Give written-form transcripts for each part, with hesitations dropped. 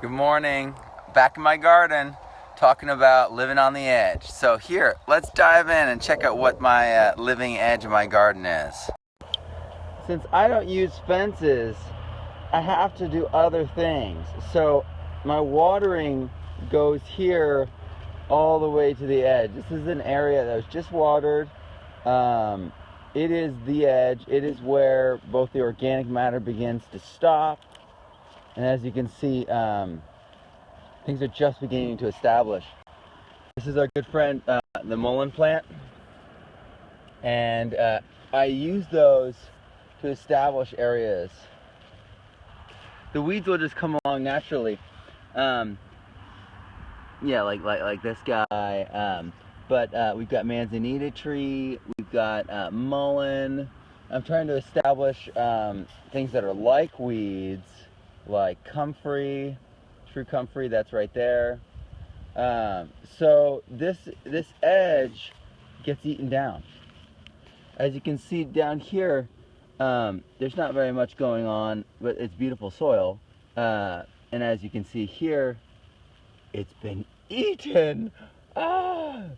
Good morning. Back in my garden, talking about living on the edge. So here, let's dive in and check out what my living edge of my garden is. Since I don't use fences, I have to do other things. So my watering goes here all the way to the edge. This is an area that was just watered. It is the edge. It is where both the organic matter begins to stop. And as you can see, things are just beginning to establish. This is our good friend, the mullein plant. And I use those to establish areas. The weeds will just come along naturally. Yeah, like this guy. But we've got manzanita tree, we've got mullein. I'm trying to establish things that are like weeds, like comfrey, true comfrey, that's right there. So this edge gets eaten down. As you can see down here, there's not very much going on, but it's beautiful soil. And as you can see here, it's been eaten. But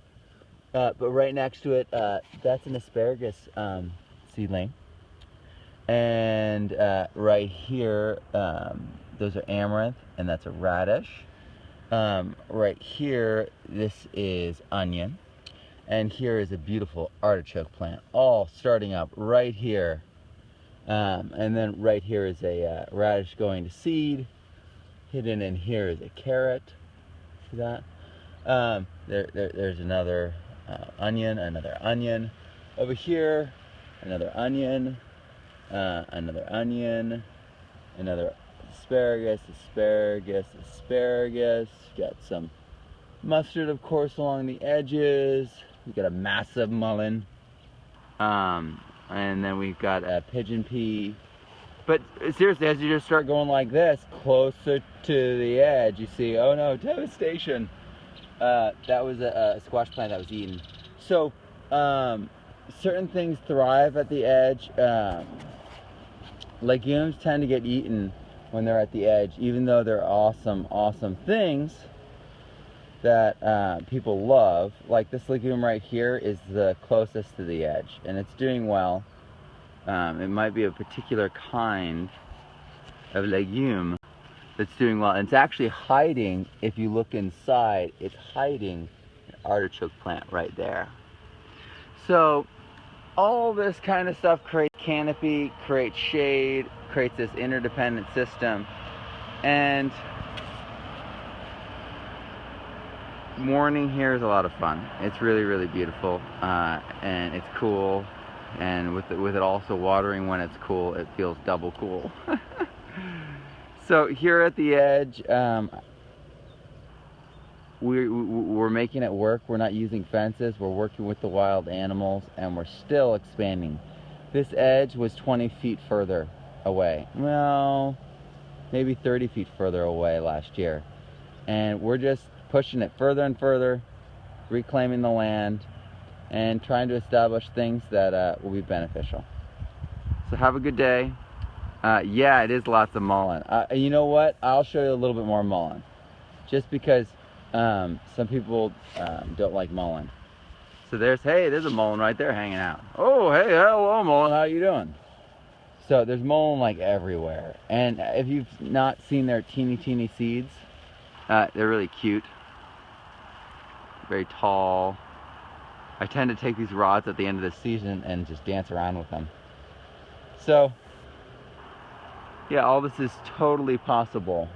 right next to it, that's an asparagus seedling. And right here, those are amaranth, and that's a radish. Right here, this is onion. And here is a beautiful artichoke plant, all starting up right here. And then right here is a radish going to seed. Hidden in here is a carrot. See that? There's another onion, another onion. Over here, another onion, another onion, another asparagus, asparagus, asparagus. Got some mustard, of course, along the edges. We've got a massive mullein. And then we've got a pigeon pea. But seriously, as you just start going like this, closer to the edge, you see, oh no, devastation. That was a squash plant that was eaten. So, certain things thrive at the edge. Legumes tend to get eaten when they're at the edge, even though they're awesome, awesome things that people love. Like this legume right here is the closest to the edge, and it's doing well. It might be a particular kind of legume that's doing well, and it's actually hiding. If you look inside, it's hiding an artichoke plant right there. So all this kind of stuff creates canopy, creates shade, creates this interdependent system. And morning here is a lot of fun. It's really, really beautiful, and it's cool. And with it also watering when it's cool, it feels double cool. So here at the edge, we're making it work. We're not using fences. We're working with the wild animals, and we're still expanding. This edge was 20 feet further away. Well, maybe 30 feet further away last year. And we're just pushing it further and further, reclaiming the land, and trying to establish things that will be beneficial. So have a good day. Yeah, it is lots of mullein. You know what? I'll show you a little bit more mullein. Just because some people don't like mullein. So there's a mullein right there hanging out. Oh, hey, hello mullein, how you doing? So there's mullein like everywhere. And if you've not seen their teeny seeds, they're really cute. Very tall. I tend to take these rods at the end of the season and just dance around with them. So, yeah, all this is totally possible.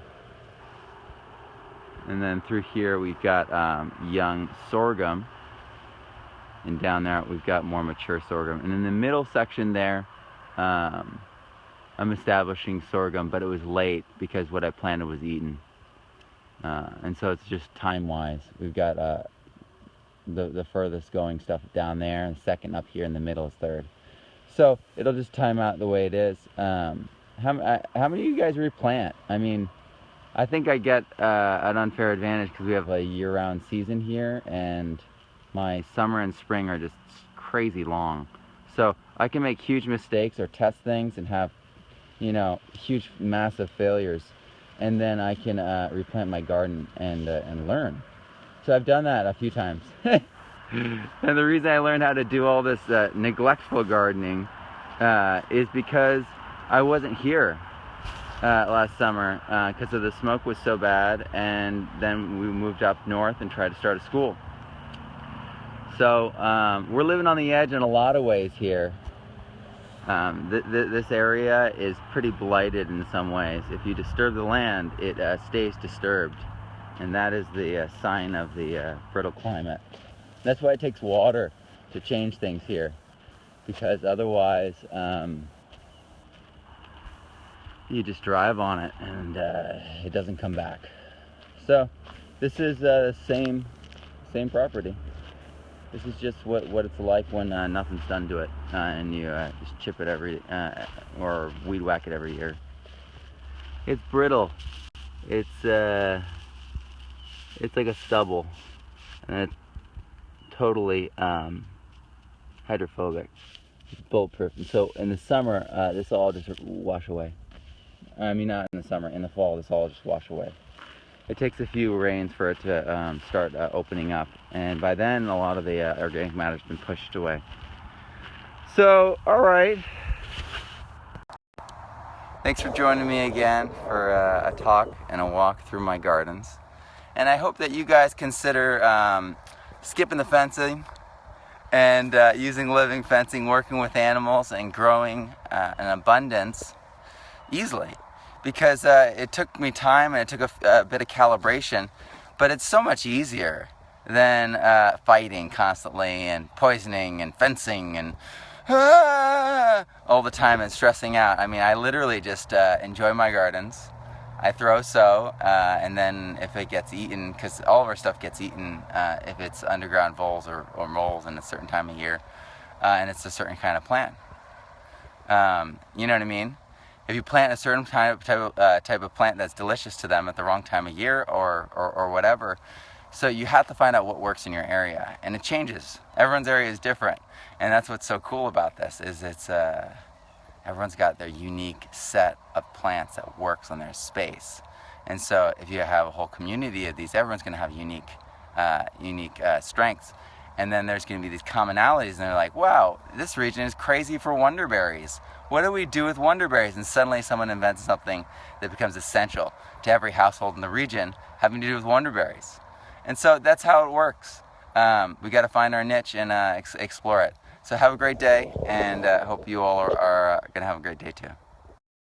And then through here we've got young sorghum. And down there we've got more mature sorghum. And in the middle section there, I'm establishing sorghum, but it was late because what I planted was eaten. And so it's just time-wise. We've got the furthest going stuff down there, and second up here, in the middle is third. So it'll just time out the way it is. How many of you guys replant? I mean, I think I get an unfair advantage because we have a year-round season here, and my summer and spring are just crazy long. So I can make huge mistakes or test things and have, huge, massive failures. and then I can replant my garden and learn. So I've done that a few times. And the reason I learned how to do all this neglectful gardening is because I wasn't here last summer because of the smoke was so bad, and then we moved up north and tried to start a school. So we're living on the edge in a lot of ways here. This area is pretty blighted in some ways. If you disturb the land, it stays disturbed, and that is the sign of the brittle climate. That's why it takes water to change things here, because otherwise you just drive on it and it doesn't come back. So this is the same property. This is just what it's like when nothing's done to it, and you just chip it or weed whack it every year. It's brittle. It's like a stubble, and it's totally hydrophobic. It's bulletproof. And so in the summer, this will all just wash away. I mean, not in the summer. In the fall, this all just wash away. It takes a few rains for it to start opening up, and by then a lot of the organic matter's been pushed away. So, all right. Thanks for joining me again for a talk and a walk through my gardens. And I hope that you guys consider skipping the fencing and using living fencing, working with animals, and growing an abundance easily. Because it took me time and it took a bit of calibration, but it's so much easier than fighting constantly and poisoning and fencing and all the time and stressing out. I mean, I literally just enjoy my gardens. I sow, and then if it gets eaten, because all of our stuff gets eaten if it's underground voles or moles in a certain time of year, and it's a certain kind of plant. You know what I mean? If you plant a certain type of plant that's delicious to them at the wrong time of year or whatever, so you have to find out what works in your area, and it changes. Everyone's area is different, and that's what's so cool about this is it's everyone's got their unique set of plants that works on their space. And so if you have a whole community of these, everyone's going to have unique strengths. And then there's going to be these commonalities, and they're like, wow, this region is crazy for wonderberries. What do we do with wonderberries? And suddenly someone invents something that becomes essential to every household in the region having to do with wonderberries. And so that's how it works. We got to find our niche and explore it. So have a great day, and hope you all are going to have a great day too.